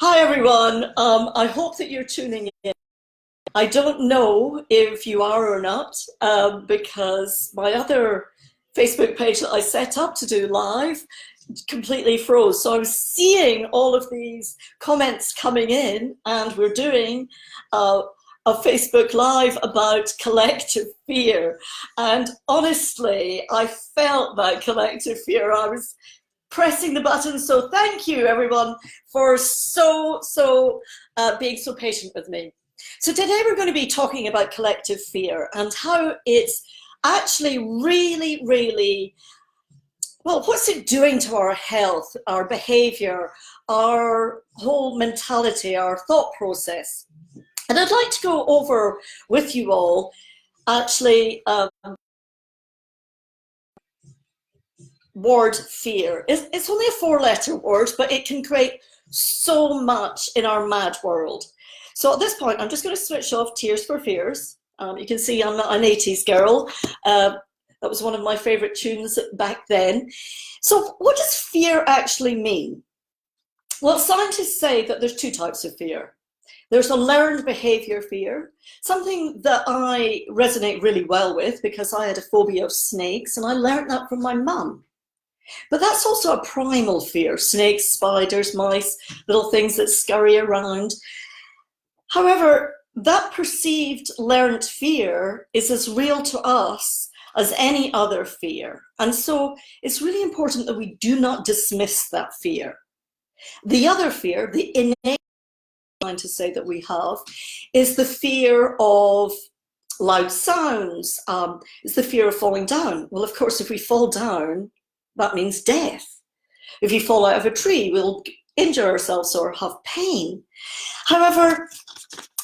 Hi everyone. I hope that you're tuning in. I don't know if you are or not, because my other Facebook page that I set up to do live completely froze. So I was seeing all of these comments coming in, and we're doing a Facebook Live about collective fear. And honestly, I felt that collective fear. I was pressing the button. So thank you everyone for being so patient with me. So today we're going to be talking about collective fear and how it's actually really, well, what's it doing to our health, our behavior, our whole mentality, our thought process. And I'd like to go over with you all actually word fear. It's only a four-letter word, but it can create so much in our mad world. So at this point, I'm just going to switch off Tears for Fears. You can see I'm not an 80s girl. That was one of my favorite tunes back then. So what does fear actually mean? Well, scientists say that there's two types of fear. There's a learned behavior fear, something that I resonate really well with because I had a phobia of snakes and I learned that from my mum. But that's also a primal fear: snakes, spiders, mice, little things that scurry around. However, that perceived learned fear is as real to us as any other fear. And so it's really important that we do not dismiss that fear. The other fear, the innate to say that we have, is the fear of loud sounds, is the fear of falling down. Well, of course, if we fall down, that means death. If you fall out of a tree, we'll injure ourselves or have pain. However,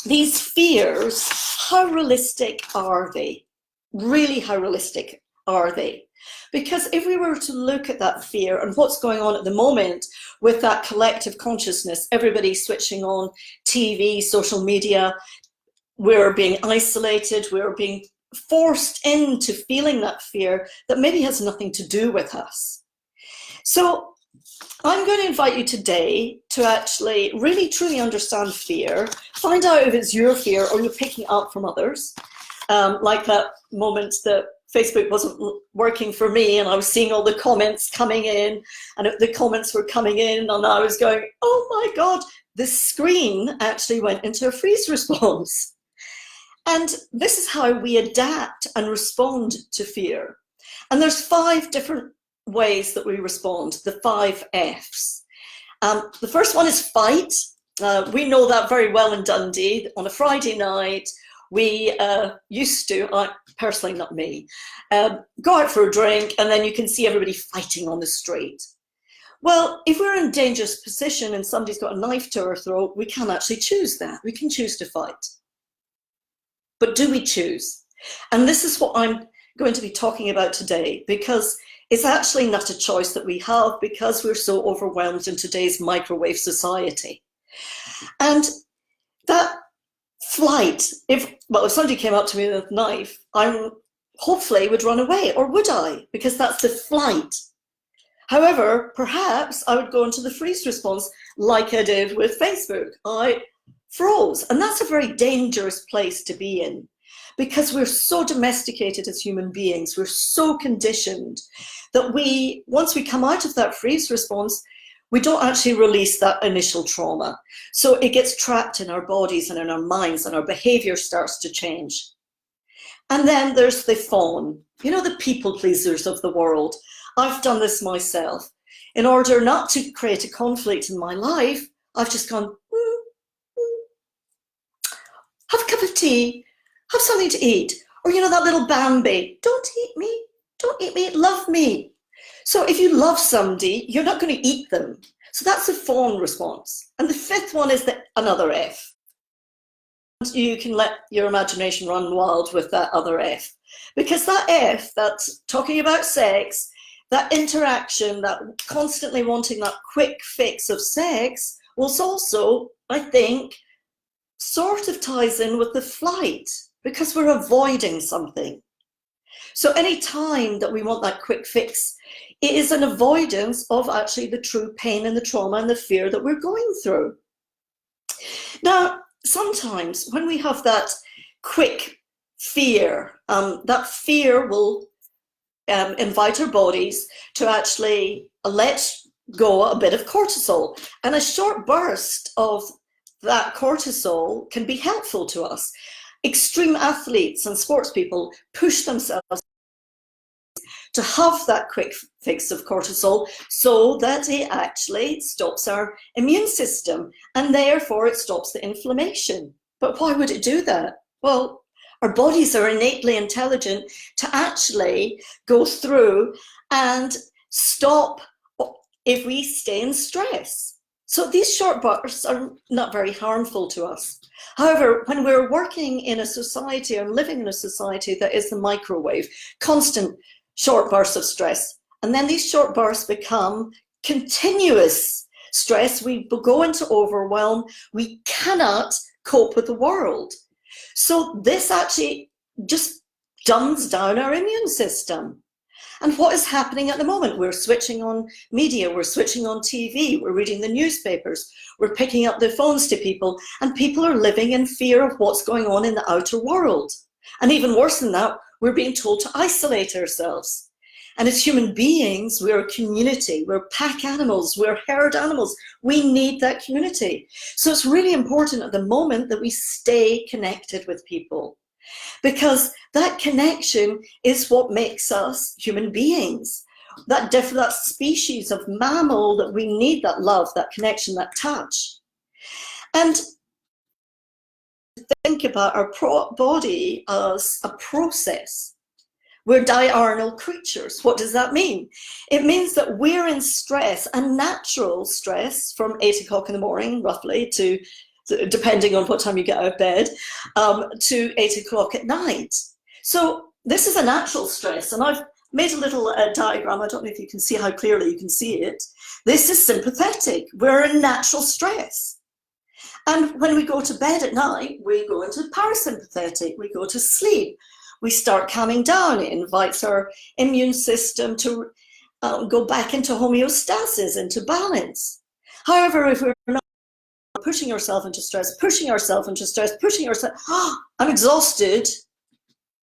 these fears, how realistic are they? Really, how realistic are they? Because if we were to look at that fear and what's going on at the moment with that collective consciousness, everybody switching on TV, social media, we're being isolated, we're being forced into feeling that fear that maybe has nothing to do with us. So I'm going to invite you today to actually really truly understand fear, find out if it's your fear or you're picking it up from others. Like that moment that Facebook wasn't working for me and I was seeing all the comments coming in and the comments were coming in and I was going, oh my God, the screen actually went into a freeze response. And this is how we adapt and respond to fear. And there's 5 different ways that we respond, the 5 Fs. The first one is fight. We know that very well in Dundee. On a Friday night, we used to, personally not me, go out for a drink and then you can see everybody fighting on the street. Well, if we're in a dangerous position and somebody's got a knife to our throat, we can actually choose that. We can choose to fight. But do we choose? And this is what I'm going to be talking about today, because it's actually not a choice that we have because we're so overwhelmed in today's microwave society. And that flight, if somebody came up to me with a knife, I hopefully would run away, or would I? Because that's the flight. However, perhaps I would go into the freeze response like I did with Facebook. I froze. And that's a very dangerous place to be in because we're so domesticated as human beings. We're so conditioned that once we come out of that freeze response, we don't actually release that initial trauma. So it gets trapped in our bodies and in our minds and our behavior starts to change. And then there's the fawn, the people pleasers of the world. I've done this myself. In order not to create a conflict in my life, I've just gone, have a cup of tea, have something to eat. Or, that little Bambi, don't eat me, love me. So if you love somebody, you're not going to eat them. So that's a fawn response. And the 5th one is another F. You can let your imagination run wild with that other F. Because that F, that's talking about sex, that interaction, that constantly wanting that quick fix of sex, was also, I think, sort of ties in with the flight because we're avoiding something. So any time that we want that quick fix, it is an avoidance of actually the true pain and the trauma and the fear that we're going through. Now, sometimes when we have that quick fear, that fear will invite our bodies to actually let go a bit of cortisol. And a short burst of that cortisol can be helpful to us. Extreme athletes and sports people push themselves to have that quick fix of cortisol so that it actually stops our immune system, and therefore it stops the inflammation. But why would it do that? Well, our bodies are innately intelligent to actually go through and stop if we stay in stress. So these short bursts are not very harmful to us. However, when we're working in a society or living in a society that is the microwave, constant short bursts of stress, and then these short bursts become continuous stress, we go into overwhelm, we cannot cope with the world. So this actually just dumbs down our immune system. And what is happening at the moment? We're switching on media, we're switching on TV, we're reading the newspapers, we're picking up the phones to people, and people are living in fear of what's going on in the outer world. And even worse than that, we're being told to isolate ourselves. And as human beings, we're a community, we're pack animals, we're herd animals. We need that community. So it's really important at the moment that we stay connected with people, because that connection is what makes us human beings. That species of mammal that we need, that love, that connection, that touch. And think about our body as a process. We're diurnal creatures. What does that mean? It means that we're in stress, a natural stress, from 8 o'clock in the morning, roughly, to, depending on what time you get out of bed, to 8 o'clock at night. So this is a natural stress, and I've made a little diagram. I don't know if you can see how clearly you can see it. This is sympathetic. We're in natural stress. And when we go to bed at night, we go into parasympathetic, we go to sleep. We start calming down. It invites our immune system to go back into homeostasis, into balance. However, if we're not pushing ourselves into stress, I'm exhausted,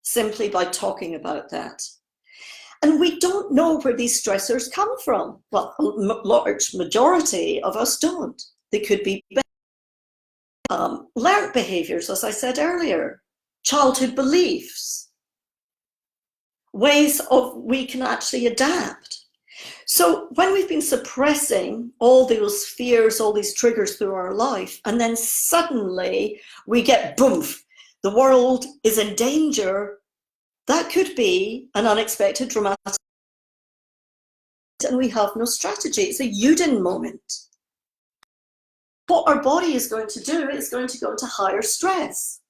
simply by talking about that. And we don't know where these stressors come from. Well, a large majority of us don't. They could be learned behaviors, as I said earlier, childhood beliefs, ways of we can actually adapt. So when we've been suppressing all those fears, all these triggers through our life, and then suddenly we get boom, the world is in danger, that could be an unexpected, dramatic, and we have no strategy. It's a Yuden moment. What our body is going to do is going to go into higher stress.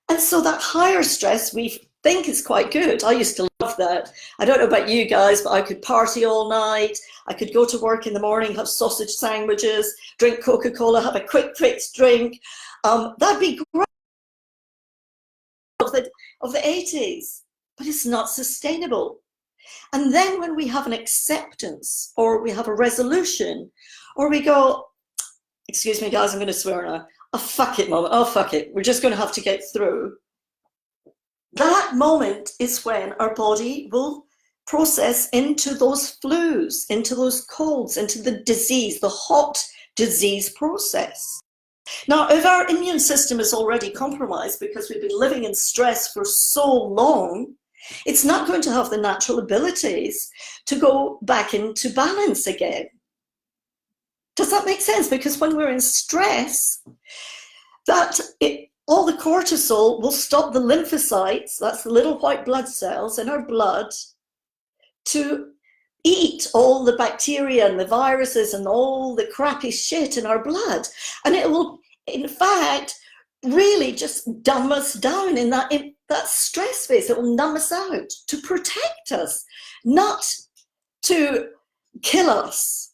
And so that higher stress we think is quite good. I used to love that. I don't know about you guys, but I could party all night. I could go to work in the morning, have sausage sandwiches, drink Coca-Cola, have a quick fix drink. That'd be great of the 80s, but it's not sustainable. And then when we have an acceptance, or we have a resolution, or we go, excuse me guys, I'm going to swear now, a fuck it moment, oh fuck it, we're just going to have to get through. That moment is when our body will process into those flus, into those colds, into the disease, the hot disease process. Now, if our immune system is already compromised because we've been living in stress for so long, it's not going to have the natural abilities to go back into balance again. Does that make sense? Because when we're in stress, all the cortisol will stop the lymphocytes, that's the little white blood cells in our blood, to eat all the bacteria and the viruses and all the crappy shit in our blood. And it will, in fact, really just dumb us down in that stress phase. It will numb us out to protect us, not to kill us.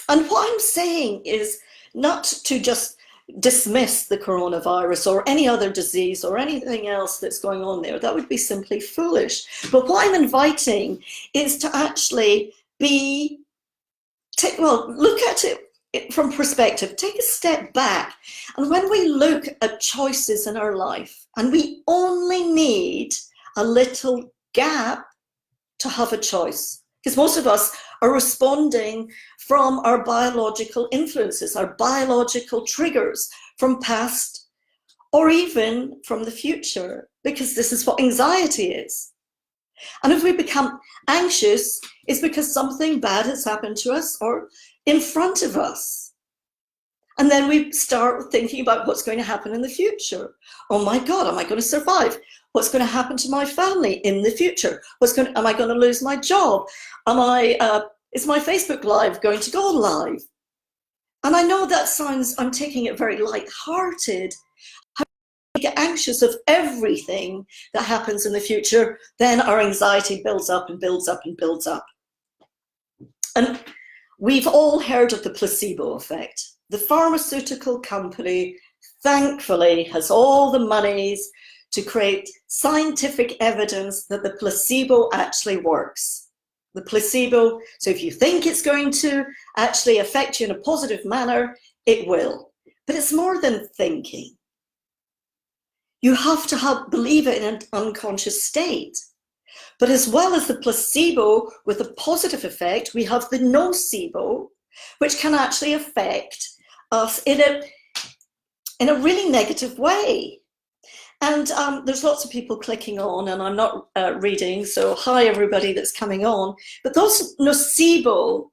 And what I'm saying is not to just dismiss the coronavirus or any other disease or anything else that's going on there. That would be simply foolish. But what I'm inviting is to actually look at it from perspective, take a step back. And when we look at choices in our life, and we only need a little gap to have a choice, because most of us are responding from our biological influences, our biological triggers from past or even from the future, because this is what anxiety is. And if we become anxious, it's because something bad has happened to us or in front of us. And then we start thinking about what's going to happen in the future. Oh my God, am I going to survive? What's going to happen to my family in the future? Am I going to lose my job? Is my Facebook Live going to go live? And I know that sounds, I'm taking it very light-hearted. How we get anxious of everything that happens in the future, then our anxiety builds up and builds up and builds up. And we've all heard of the placebo effect. The pharmaceutical company, thankfully, has all the monies to create scientific evidence that the placebo actually works. The placebo, so if you think it's going to actually affect you in a positive manner, it will. But it's more than thinking. You have to believe it in an unconscious state. But as well as the placebo with a positive effect, we have the nocebo, which can actually affect us in a really negative way. And there's lots of people clicking on, and I'm not reading, so hi everybody that's coming on. But those nocebo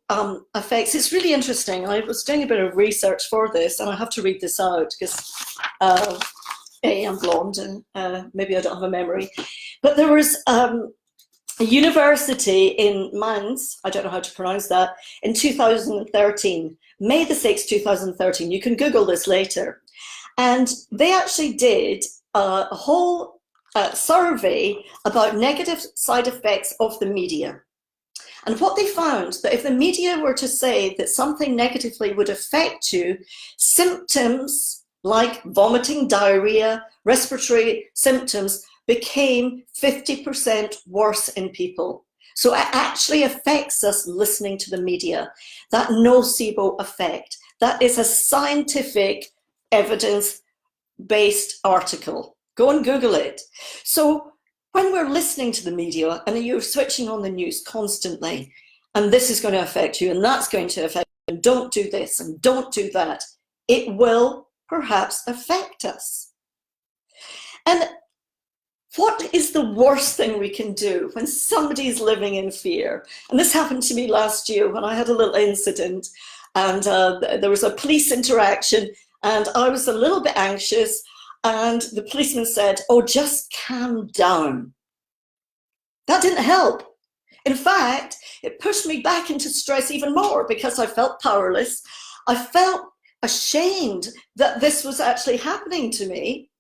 effects, it's really interesting. I was doing a bit of research for this, and I have to read this out because I'm blonde and maybe I don't have a memory. But there was a university in Mainz, I don't know how to pronounce that, in 2013, May the 6th, 2013. You can Google this later. And they actually did a whole survey about negative side effects of the media. And what they found, that if the media were to say that something negatively would affect you, symptoms like vomiting, diarrhea, respiratory symptoms became 50% worse in people. So it actually affects us listening to the media, that nocebo effect. That is a scientific evidence-based article. Go and Google it. So when we're listening to the media and you're switching on the news constantly, and this is going to affect you and that's going to affect you, and don't do this and don't do that, it will perhaps affect us. And what is the worst thing we can do when somebody's living in fear? And this happened to me last year when I had a little incident, and there was a police interaction, and I was a little bit anxious, and the policeman said, oh, just calm down. That didn't help. In fact, it pushed me back into stress even more because I felt powerless. I felt ashamed that this was actually happening to me.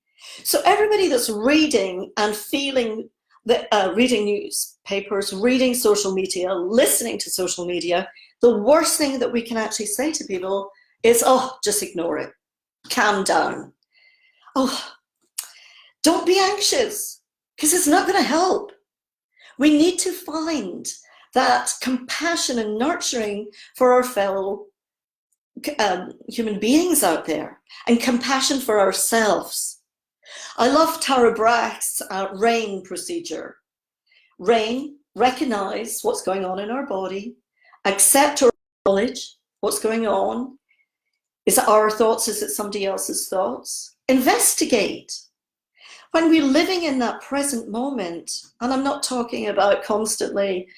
So everybody that's reading and feeling that, reading newspapers, reading social media, listening to social media, the worst thing that we can actually say to people is, oh, just ignore it. Calm down. Oh, don't be anxious, because it's not going to help. We need to find that compassion and nurturing for our fellow human beings out there, and compassion for ourselves. I love Tara Brach's RAIN procedure. RAIN, recognize what's going on in our body, accept or acknowledge what's going on. Is it our thoughts? Is it somebody else's thoughts? Investigate. When we're living in that present moment, and I'm not talking about constantly,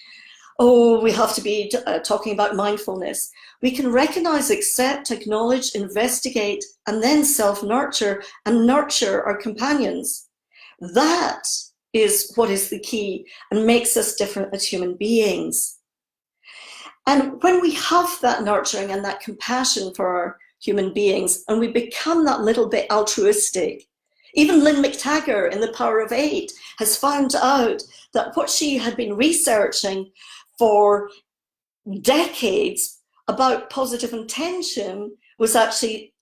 oh, we have to be talking about mindfulness. We can recognize, accept, acknowledge, investigate, and then self-nurture and nurture our companions. That is what is the key and makes us different as human beings. And when we have that nurturing and that compassion for our human beings, and we become that little bit altruistic, even Lynn McTaggart in The Power of Eight has found out that what she had been researching for decades about positive intention was actually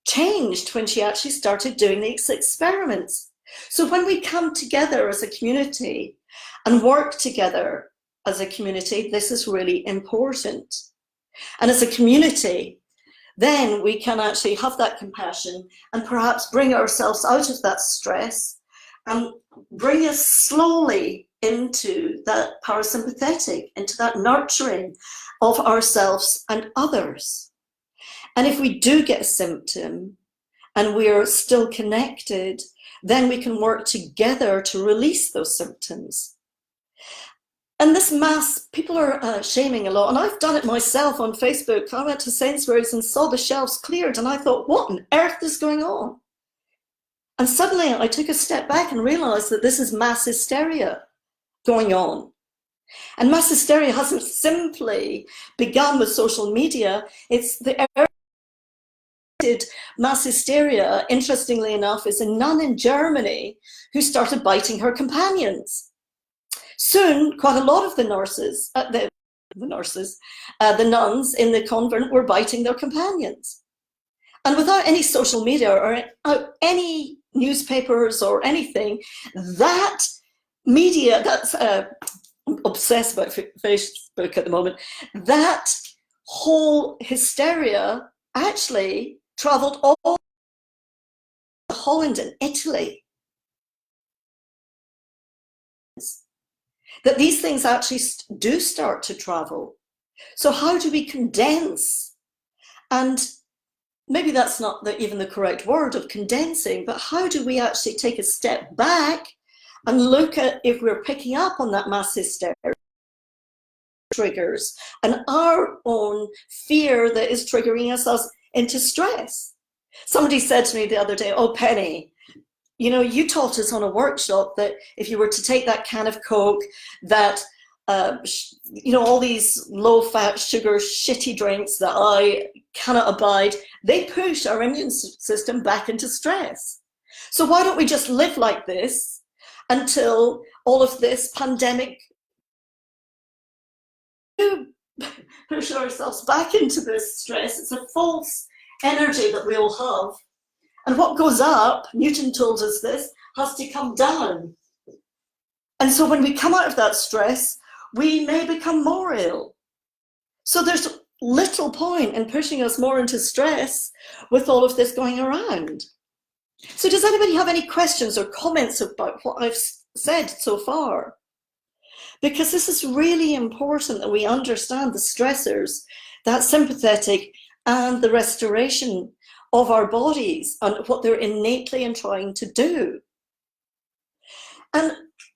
changed when she actually started doing these experiments. So when we come together as a community and work together as a community, this is really important. And as a community, then we can actually have that compassion and perhaps bring ourselves out of that stress and bring us slowly into that parasympathetic, into that nurturing of ourselves and others. And if we do get a symptom and we're still connected, then we can work together to release those symptoms. And this mass, people are shaming a lot, and I've done it myself on Facebook. I went to Sainsbury's and saw the shelves cleared, and I thought, what on earth is going on? And suddenly I took a step back and realized that this is mass hysteria going on. And mass hysteria hasn't simply begun with social media. It's the mass hysteria, interestingly enough, is a nun in Germany who started biting her companions. Soon, quite a lot of the nurses, the nuns in the convent were biting their companions. And without any social media or any newspapers or anything, that media, that's I'm obsessed about Facebook at the moment, that whole hysteria actually traveled all to Holland and Italy. That these things actually do start to travel. So how do we condense? And maybe that's not even the correct word of condensing, but how do we actually take a step back and look at if we're picking up on that mass hysteria triggers and our own fear that is triggering us into stress. Somebody said to me the other day, oh, Penny, you know, you taught us on a workshop that if you were to take that can of Coke, that, you know, all these low-fat, sugar, shitty drinks that I cannot abide, they push our immune system back into stress. So why don't we just live like this until all of this pandemic push ourselves back into this stress? It's a false energy that we all have. And what goes up, Newton told us this, has to come down. And so when we come out of that stress, we may become more ill. So there's little point in pushing us more into stress with all of this going around. So does anybody have any questions or comments about what I've said so far? Because this is really important that we understand the stressors, that sympathetic and the restoration of our bodies and what they're innately trying to do. And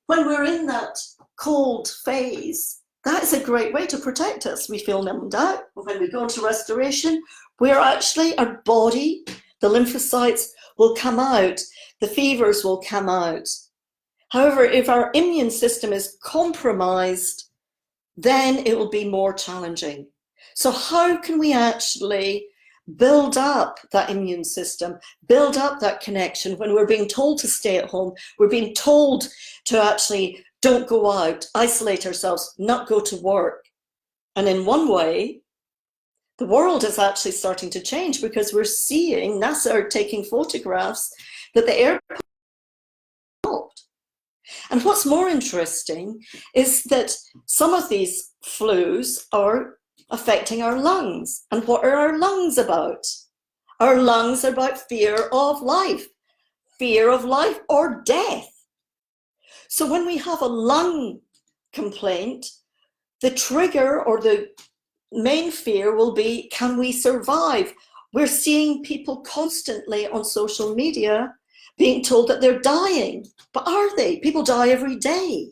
when we're in that cold phase, that is a great way to protect us. We feel numbed out. When we go into restoration, we're actually, our body, the lymphocytes will come out, the fevers will come out. However, if our immune system is compromised, then it will be more challenging. So how can we actually build up that immune system, build up that connection when we're being told to stay at home, we're being told to actually don't go out, isolate ourselves, not go to work. And in one way, the world is actually starting to change because we're seeing, NASA are taking photographs that the air stopped. And what's more interesting is that some of these flus are affecting our lungs. And what are our lungs about? Our lungs are about fear of life or death. So when we have a lung complaint, the trigger or the main fear will be, can we survive? We're seeing people constantly on social media being told that they're dying. But are they? People die every day.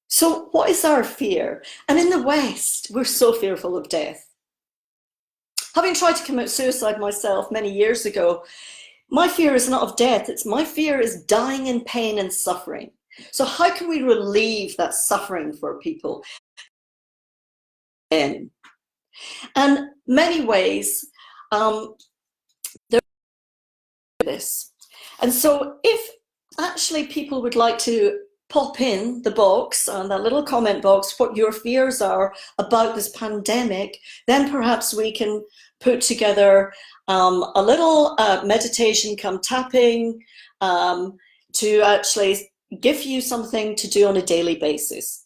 So what is our fear? And in the West, we're so fearful of death. Having tried to commit suicide myself many years ago, my fear is not of death. My fear is dying in pain and suffering. So how can we relieve that suffering for people? And many ways, there's this. And so if actually people would like to pop in the box, on that little comment box, what your fears are about this pandemic, then perhaps we can put together a little meditation come tapping to actually give you something to do on a daily basis.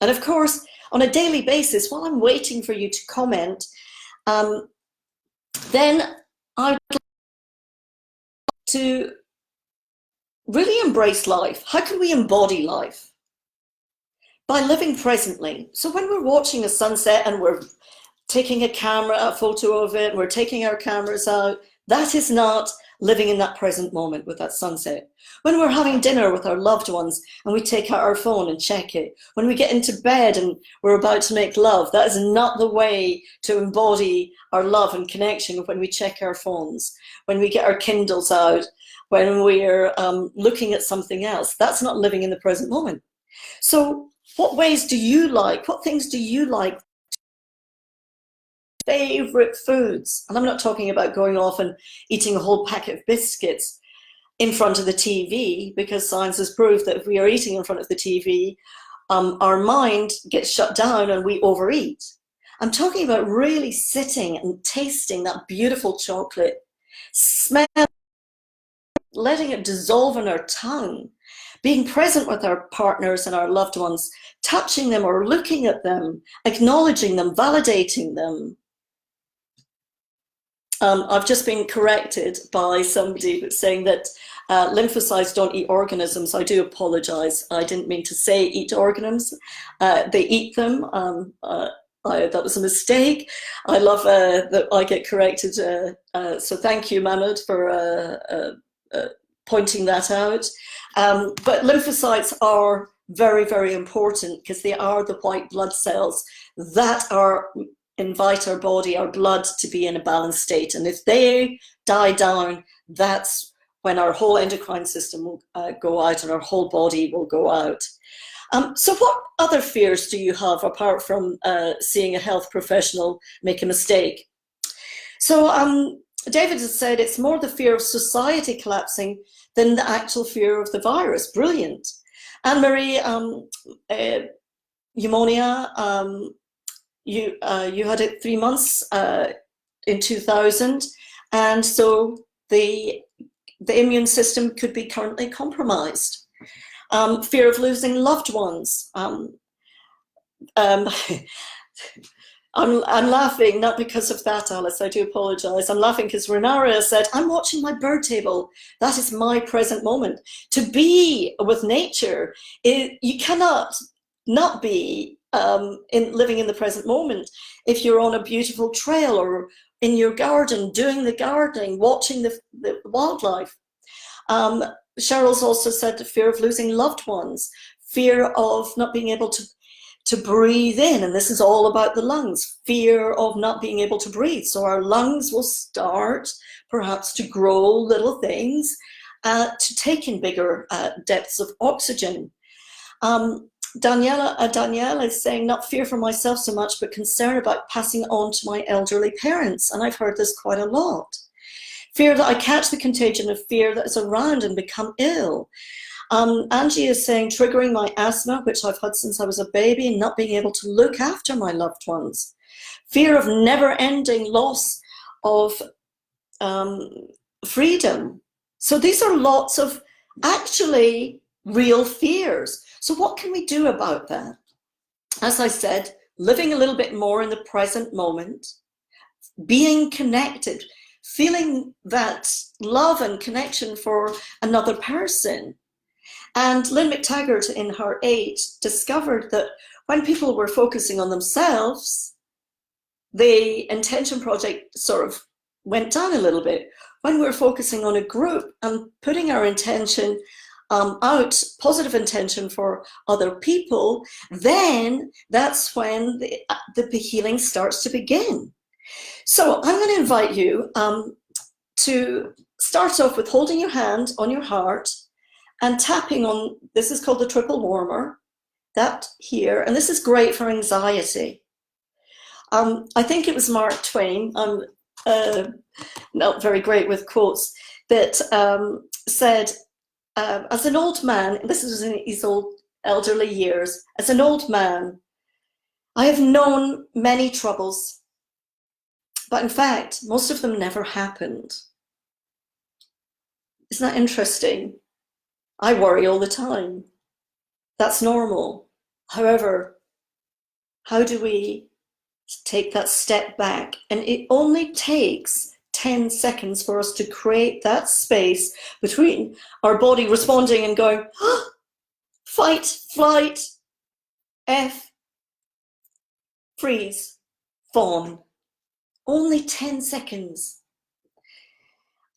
And of course, on a daily basis, while I'm waiting for you to comment, Then I would like to really embrace life. How can we embody life? By living presently. So when we're watching a sunset and we're taking a photo of it, and we're taking our cameras out, that is not living in that present moment with that sunset. When we're having dinner with our loved ones and we take out our phone and check it, when we get into bed and we're about to make love, that is not the way to embody our love and connection when we check our phones, when we get our Kindles out, when we're looking at something else. That's not living in the present moment. So what ways do you like? What things do you like? Favorite foods? And I'm not talking about going off and eating a whole packet of biscuits in front of the TV, because science has proved that if we are eating in front of the TV, our mind gets shut down and we overeat. I'm talking about really sitting and tasting that beautiful chocolate, smell, letting it dissolve on our tongue, being present with our partners and our loved ones, touching them or looking at them, acknowledging them, validating them. I've just been corrected by somebody saying that lymphocytes don't eat organisms. I do apologize. I didn't mean to say eat organisms. They eat them. That was a mistake. I love that I get corrected. So thank you, Mahmoud, for pointing that out. But lymphocytes are very, very important because they are the white blood cells that invite our body, our blood, to be in a balanced state. And if they die down, that's when our whole endocrine system will go out and our whole body will go out. So what other fears do you have apart from seeing a health professional make a mistake? So David has said it's more the fear of society collapsing than the actual fear of the virus. Brilliant. Anne-Marie, pneumonia, you had it 3 months in 2000, and so the immune system could be currently compromised. Fear of losing loved ones. I'm laughing, not because of that, Alice, I do apologize. I'm laughing because Renara said, I'm watching my bird table. That is my present moment. To be with nature, you cannot not be living in the present moment. If you're on a beautiful trail or in your garden, doing the gardening, watching the wildlife. Cheryl's also said the fear of losing loved ones, fear of not being able to breathe in, and this is all about the lungs, fear of not being able to breathe. So our lungs will start perhaps to grow little things to take in bigger depths of oxygen. Danielle is saying, not fear for myself so much, but concern about passing on to my elderly parents. And I've heard this quite a lot. Fear that I catch the contagion of fear that is around and become ill. Angie is saying, triggering my asthma, which I've had since I was a baby, and not being able to look after my loved ones. Fear of never-ending loss of freedom. So these are lots of actually real fears. So what can we do about that? As I said, living a little bit more in the present moment, being connected, feeling that love and connection for another person. And Lynn McTaggart in her 8 discovered that when people were focusing on themselves, the intention project sort of went down a little bit. When we're focusing on a group and putting our intention out, positive intention for other people, then that's when the healing starts to begin. So I'm going to invite you to start off with holding your hand on your heart and tapping on, this is called the triple warmer, that here, and this is great for anxiety. I think it was Mark Twain, I'm not very great with quotes, that said, as an old man, this was in his elderly years, as an old man, I have known many troubles, but in fact, most of them never happened. Isn't that interesting? I worry all the time. That's normal. However, how do we take that step back. And it only takes 10 seconds for us to create that space between our body responding and going, oh, fight, flight, F, freeze, fawn. Only 10 seconds.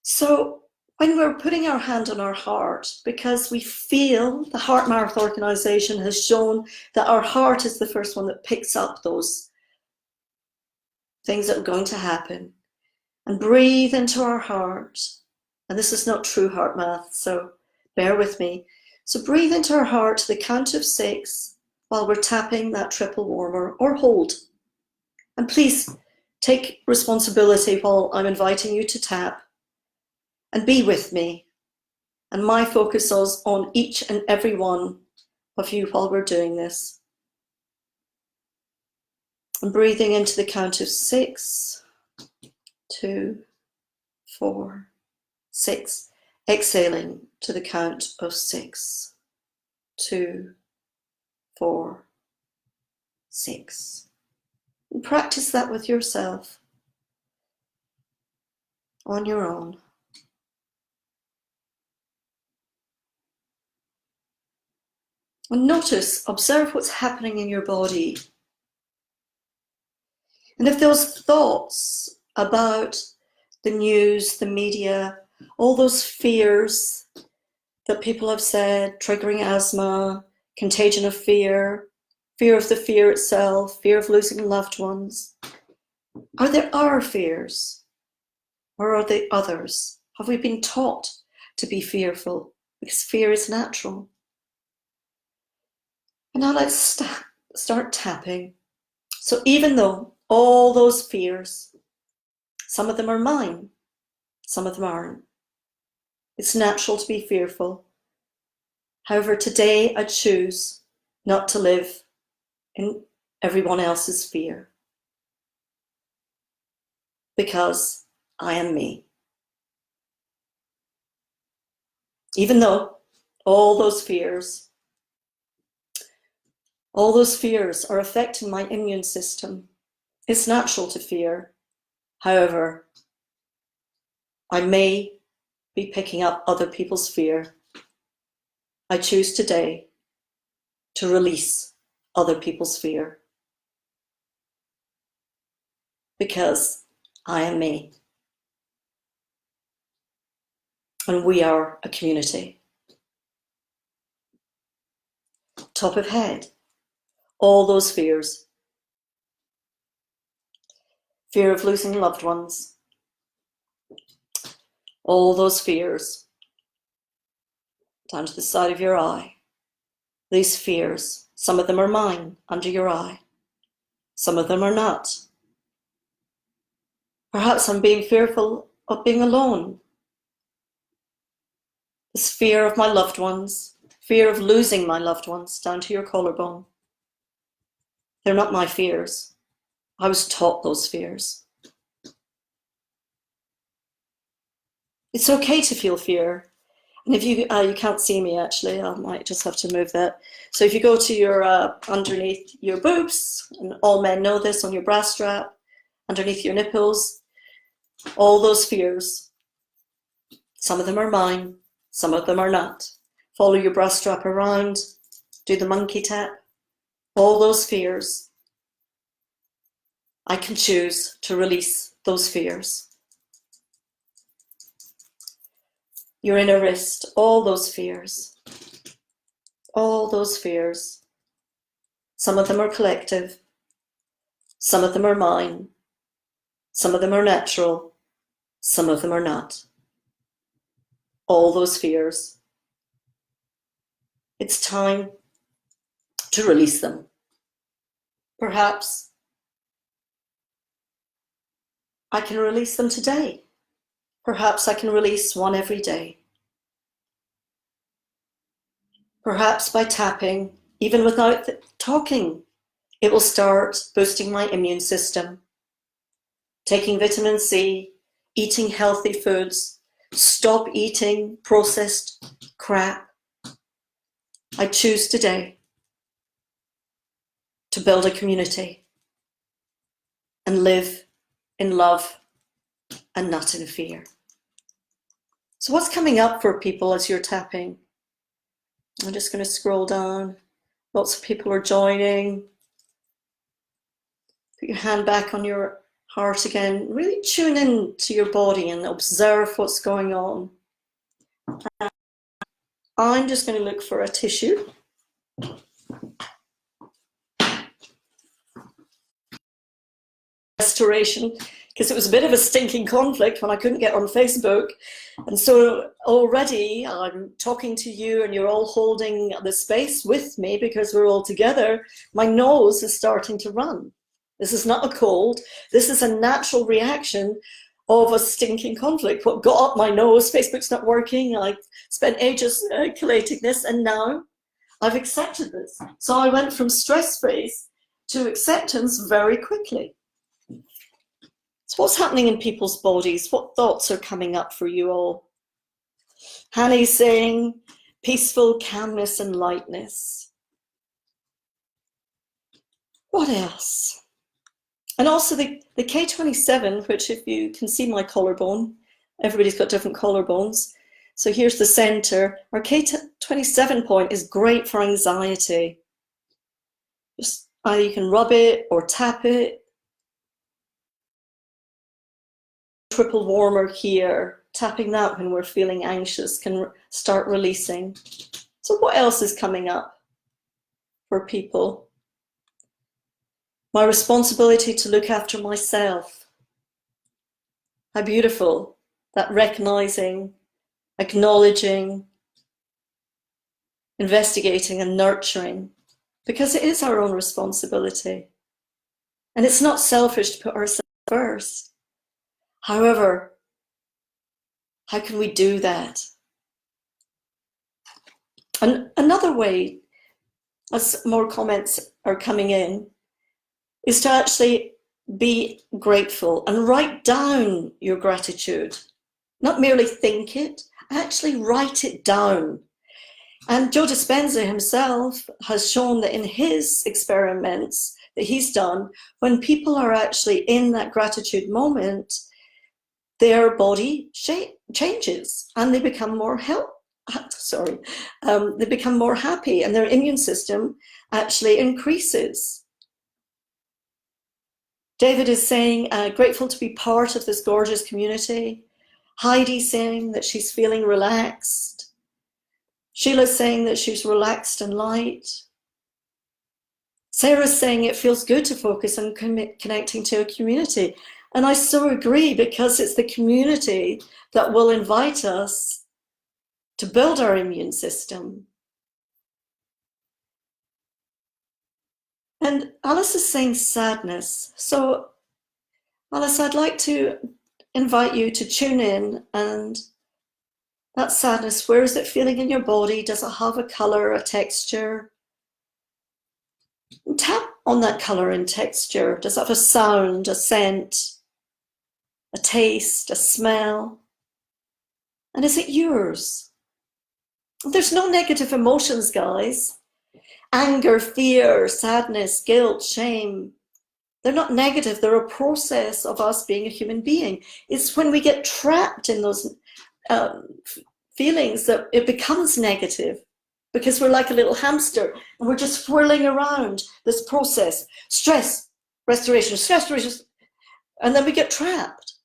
So when we're putting our hand on our heart, because we feel, the HeartMath organization has shown that our heart is the first one that picks up those things that are going to happen, and breathe into our heart. And this is not true HeartMath, so bear with me. So breathe into our heart to the count of 6 while we're tapping that triple warmer, or hold. And please take responsibility while I'm inviting you to tap, and be with me. And my focus is on each and every one of you while we're doing this. And breathing into the count of 6, 2, 4, 6. Exhaling to the count of 6, 2, 4, 6. And practice that with yourself on your own. And notice, observe what's happening in your body. And if those thoughts about the news, the media, all those fears that people have said, triggering asthma, contagion of fear, fear of the fear itself, fear of losing loved ones, are there our fears? Or are they others? Have we been taught to be fearful? Because fear is natural. And now let's start tapping. So even though all those fears, some of them are mine, some of them aren't. It's natural to be fearful. However, today I choose not to live in everyone else's fear, because I am me. Even though all those fears are affecting my immune system, it's natural to fear. However, I may be picking up other people's fear. I choose today to release other people's fear, because I am me. And we are a community. Top of head, all those fears. Fear of losing loved ones. All those fears. Down to the side of your eye. These fears, some of them are mine, under your eye. Some of them are not. Perhaps I'm being fearful of being alone. This fear of my loved ones, fear of losing my loved ones, down to your collarbone. They're not my fears. I was taught those fears. It's okay to feel fear. And if you can't see me actually, I might just have to move that. So if you go to your underneath your boobs, and all men know this, on your bra strap, underneath your nipples, all those fears. Some of them are mine, some of them are not. Follow your bra strap around, do the monkey tap. All those fears. I can choose to release those fears. Your inner wrist, all those fears. All those fears. Some of them are collective. Some of them are mine. Some of them are natural. Some of them are not. All those fears. It's time to release them. Perhaps I can release them today. Perhaps I can release one every day. Perhaps by tapping, even without talking, it will start boosting my immune system. Taking vitamin C, eating healthy foods, stop eating processed crap. I choose today to build a community. and live in love and not in fear. So what's coming up for people as you're tapping? I'm just going to scroll down. Lots of people are joining. Put your hand back on your heart again. Really tune in to your body and observe what's going on. I'm just going to look for a tissue. Restoration, because it was a bit of a stinking conflict when I couldn't get on Facebook. And so already I'm talking to you and you're all holding the space with me because we're all together. My nose is starting to run. This is not a cold. This is a natural reaction of a stinking conflict. What got up my nose, Facebook's not working. I spent ages collating this and now I've accepted this. So I went from stress phase to acceptance very quickly. So what's happening in people's bodies? What thoughts are coming up for you all? Hanny's saying peaceful calmness and lightness. What else? And also the K27, which if you can see my collarbone, everybody's got different collarbones. So here's the center. Our K27 point is great for anxiety. Just either you can rub it or tap it. Triple warmer here, tapping that when we're feeling anxious can start releasing. So what else is coming up for people? My responsibility to look after myself. How beautiful, that recognizing, acknowledging, investigating and nurturing, because it is our own responsibility. And it's not selfish to put ourselves first. However, how can we do that? And another way, as more comments are coming in, is to actually be grateful and write down your gratitude. Not merely think it, actually write it down. And Joe Dispenza himself has shown that in his experiments that he's done, when people are actually in that gratitude moment, their body changes and they become more they become more happy and their immune system actually increases. David is saying, grateful to be part of this gorgeous community. Heidi saying that she's feeling relaxed. Sheila's saying that she's relaxed and light. Sarah's saying it feels good to focus on connecting to a community. And I so agree, because it's the community that will invite us to build our immune system. And Alice is saying sadness. So Alice, I'd like to invite you to tune in, and that sadness, where is it feeling in your body? Does it have a color, a texture? And tap on that color and texture. Does it have a sound, a scent, a taste, a smell? And is it yours? There's no negative emotions, guys. Anger, fear, sadness, guilt, shame. They're not negative. They're a process of us being a human being. It's when we get trapped in those feelings that it becomes negative, because we're like a little hamster and we're just swirling around this process. Stress, restoration, and then we get trapped.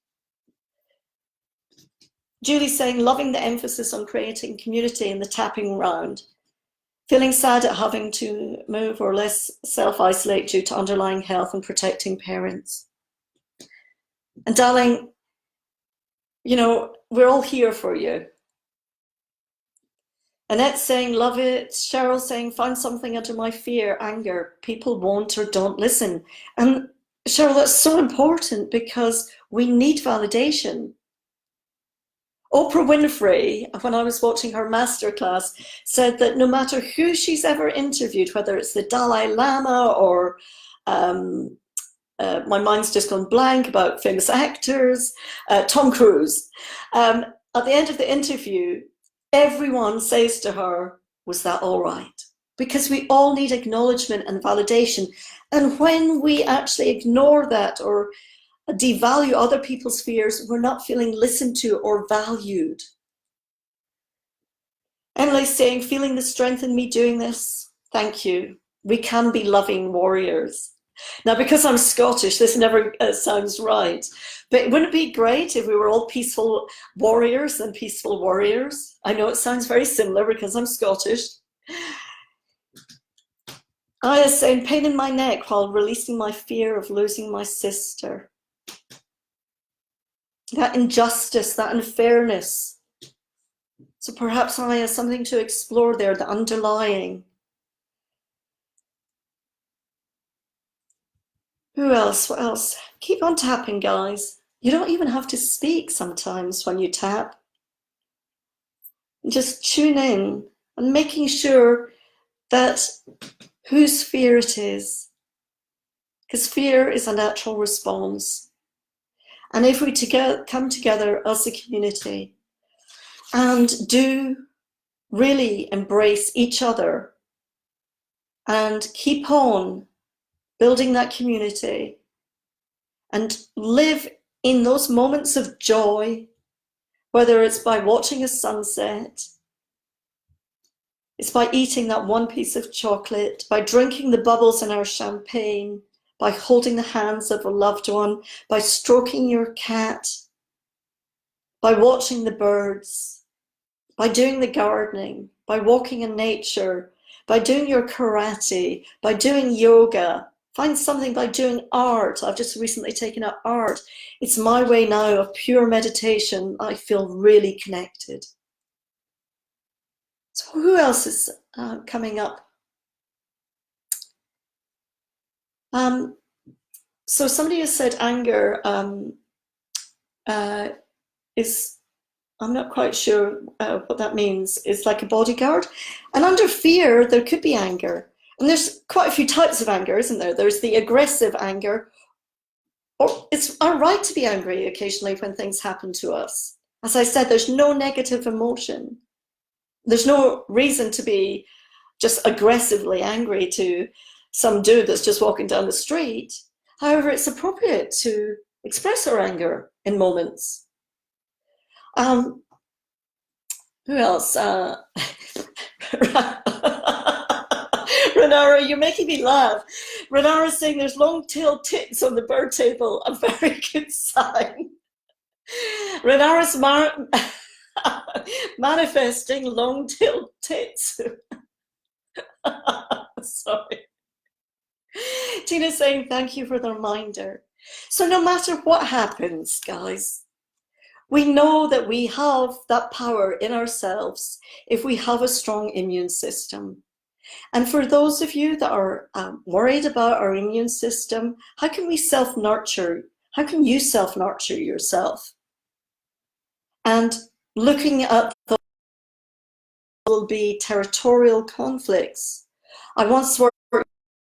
Julie's saying, loving the emphasis on creating community in the tapping round. Feeling sad at having to move or less self-isolate due to underlying health and protecting parents. And darling, you know, we're all here for you. Annette's saying, love it. Cheryl's saying, find something under my fear, anger. People won't or don't listen. And Cheryl, that's so important, because we need validation. Oprah Winfrey, when I was watching her masterclass, said that no matter who she's ever interviewed, whether it's the Dalai Lama or my mind's just gone blank about famous actors, Tom Cruise, at the end of the interview, everyone says to her, was that all right? because we all need acknowledgement and validation. And when we actually ignore that or devalue other people's fears, we're not feeling listened to or valued. Emily's saying, feeling the strength in me doing this. Thank you. We can be loving warriors. Now, because I'm Scottish, this never sounds right. But wouldn't it be great if we were all peaceful warriors and peaceful warriors? I know it sounds very similar because I'm Scottish. I was saying, pain in my neck while releasing my fear of losing my sister. That injustice, that unfairness. So perhaps I have something to explore there, the underlying. Who else? What else? Keep on tapping, guys. You don't even have to speak sometimes when you tap. Just tune in and making sure that whose fear it is. Because fear is a natural response. And if we come together as a community and do really embrace each other and keep on building that community and live in those moments of joy, whether it's by watching a sunset, it's by eating that one piece of chocolate, by drinking the bubbles in our champagne, by holding the hands of a loved one, by stroking your cat, by watching the birds, by doing the gardening, by walking in nature, by doing your karate, by doing yoga. Find something by doing art. I've just recently taken up art. It's my way now of pure meditation. I feel really connected. So who else is coming up? So somebody has said anger is, I'm not quite sure what that means. It's like a bodyguard. And under fear, there could be anger. And there's quite a few types of anger, isn't there? There's the aggressive anger. Or it's our right to be angry occasionally when things happen to us. As I said, there's no negative emotion. There's no reason to be just aggressively angry to some dude that's just walking down the street. However, it's appropriate to express our anger in moments. Who else? Renara, you're making me laugh. Renara's saying there's long-tailed tits on the bird table, a very good sign. Renara's manifesting long-tailed tits. Sorry. Tina's saying thank you for the reminder. So no matter what happens, guys, we know that we have that power in ourselves if we have a strong immune system. And for those of you that are worried about our immune system, how can we self-nurture? How can you self-nurture yourself? And looking at the will be territorial conflicts. I once worked with a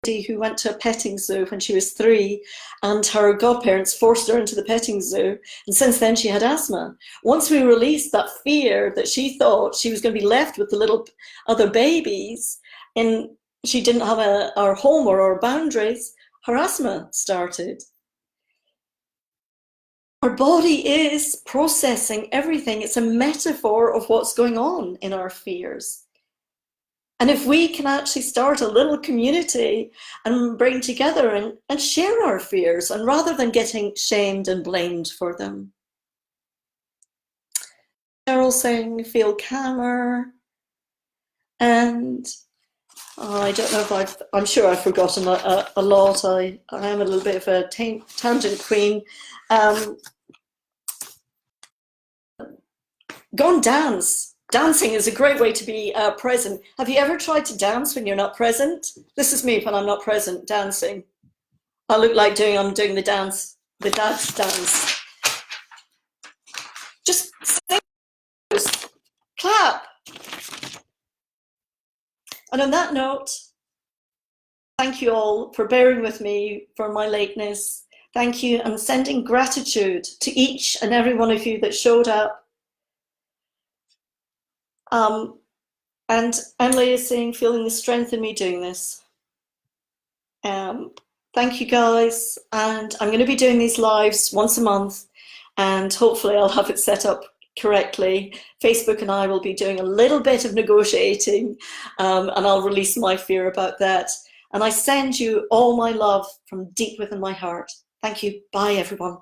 lady who went to a petting zoo when she was 3, and her godparents forced her into the petting zoo, and since then she had asthma. Once we released that fear that she thought she was going to be left with the little other babies, and she didn't have our home or our boundaries, her asthma started. Our body is processing everything. It's a metaphor of what's going on in our fears. And if we can actually start a little community and bring together and share our fears, and rather than getting shamed and blamed for them. Cheryl saying feel calmer. And I don't know if I'm sure I've forgotten a lot. I am a little bit of a tangent queen. Go and dance. Dancing is a great way to be present. Have you ever tried to dance when you're not present? This is me when I'm not present, dancing. I look like I'm doing the dance, the dance. Just sing, clap. And on that note, thank you all for bearing with me for my lateness. Thank you, and sending gratitude to each and every one of you that showed up. And Emily is saying, feeling the strength in me doing this. Thank you guys. And I'm going to be doing these lives once a month, and hopefully I'll have it set up correctly. Facebook and I will be doing a little bit of negotiating, and I'll release my fear about that. And I send you all my love from deep within my heart. Thank you. Bye, everyone.